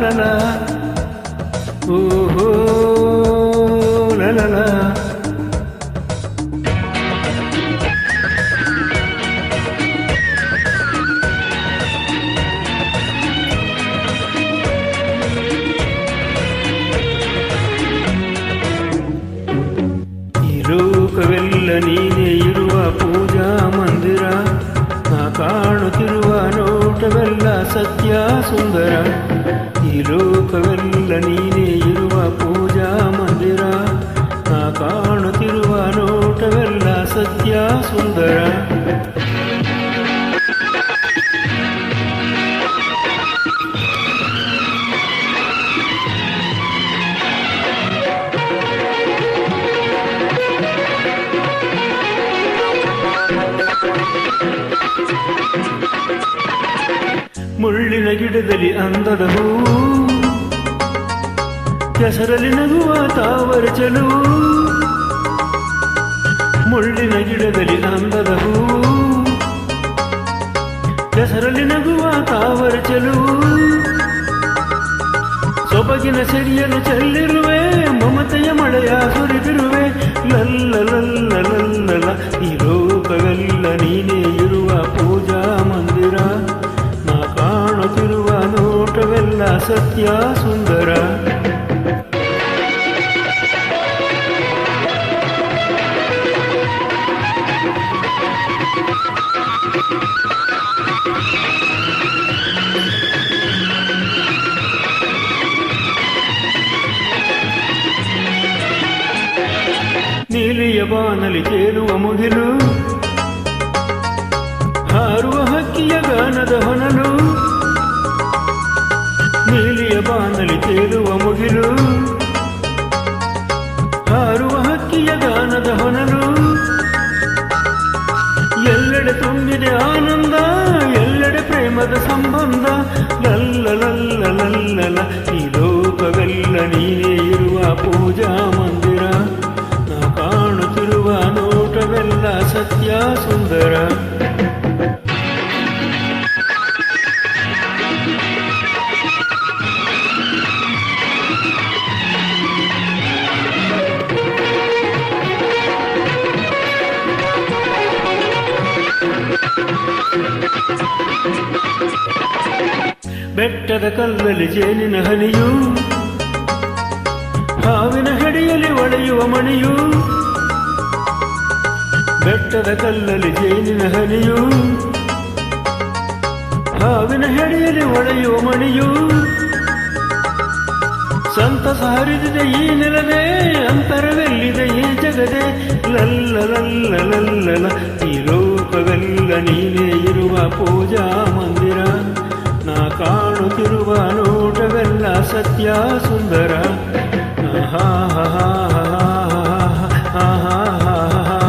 ಲಲ ಓಹೋ ಲಲ ಲೋಕವೆಲ್ಲ ನೀನೇ ಇರುವ ಪೂಜಾ ಮಂದಿರ, ನಾ ಕಾಣುತ್ತಿರುವ ನೋಟವೆಲ್ಲ ಸತ್ಯ ಸುಂದರ. ಈ ಲೋಕವೆಲ್ಲ ನೀನೇ ಇರುವ ಪೂಜಾ ಮಂದಿರ, ನಾ ಕಾಣುತ್ತಿರುವ ನೋಟವೆಲ್ಲ ಸತ್ಯ ಸುಂದರ. ಮುಳ್ಳಿನ ಗಿಡದಲ್ಲಿ ಅಂದದ ಹೂ, ಕೆಸರಲ್ಲಿ ನಗುವ ತಾವರ ಚೆಲುವು. ಮುಳ್ಳಿನ ಗಿಡದಲ್ಲಿ ಅಂದದ ಹೂ, ಕೆಸರಲ್ಲಿ ನಗುವ ತಾವರ ಚೆಲುವು. ಸೊಬಗಿನ ಸೆರಿಯನ್ನು ಚೆಲ್ಲಿರುವೆ, ಮಮತೆಯ ಮಳೆಯ ಸುರಿದಿರುವೆ. ಲಲ್ಲ ಲಲ್ಲ ಲಲ್ಲ ಈ ಲೋಕವೆಲ್ಲ ನೀನೇ ಇರುವ ಪೂಜಾ ಮಂದಿರ, ನಾ ಕಾಣುತ್ತಿರುವ ನೋಟವೆಲ್ಲ ಸತ್ಯ ಸುಂದರ. ನೀಲಿಯ ಬಾನಲಿ ತೇಲುವ ಮುಗಿಲು, ಹಾರುವ ಹಕ್ಕಿಯ ಗಾನದ ಹೊನಲು. ನೀಲಿಯ ಬಾನಲಿ ತೇಲುವ ಮುಗಿಲು, ಹಾರುವ ಹಕ್ಕಿಯ ಗಾನದ ಹೊನಲು. ಎಲ್ಲೆಡೆ ತುಂಬಿದೆ ಆನಂದ, ಎಲ್ಲೆಡೆ ಪ್ರೇಮದ ಸಂಬಂಧ. ಲಲ್ಲ ಲಲ್ಲ ಲಲ್ಲ ಈ ಲೋಕವೆಲ್ಲ ನೀನೇ ಇರುವ ಪೂಜಾ ಮಂದಿರ, ನಾ ಕಾಣುತ್ತಿರುವ ನೋಟವೆಲ್ಲ ಸತ್ಯ ಸುಂದರ. ಬೆಟ್ಟದ ಕಲ್ಲಲ್ಲಿ ಜೇನಿನ ಹನಿಯು, ಹಾವಿನ ಹೆಡೆಯಲ್ಲಿ ಒಳೆಯುವ ಮಣಿಯು. ಬೆಟ್ಟದ ಕಲ್ಲಲ್ಲಿ ಜೇನಿನ ಹನಿಯು, ಹಾವಿನ ಹೆಡೆಯಲ್ಲಿ ಒಳೆಯುವ ಮಣಿಯು. ಸಂತಸ ಹರಿದಿದೆ ಈ ನೆಲವೇ, ಅಂತರವೆಲ್ಲಿದೆ ಈ ಜಗದೆ. ಲಲ್ಲ ಲಲ್ಲ ಲಲ್ಲ ಈ ಲೋಕವೆಲ್ಲ ನೀನೇ ಇರುವ ಪೂಜಾ ಮಂದಿರ, ನಾ ಕಾಣುತ್ತಿರುವ ನೋಟವೆಲ್ಲ ಸತ್ಯ ಸುಂದರ. ಹಾ ಹಾ ಹಾ ಹಾ ಹಾ ಹಾ ಹಾ ಹಾ ಹಾ ಹಾ ಹಾ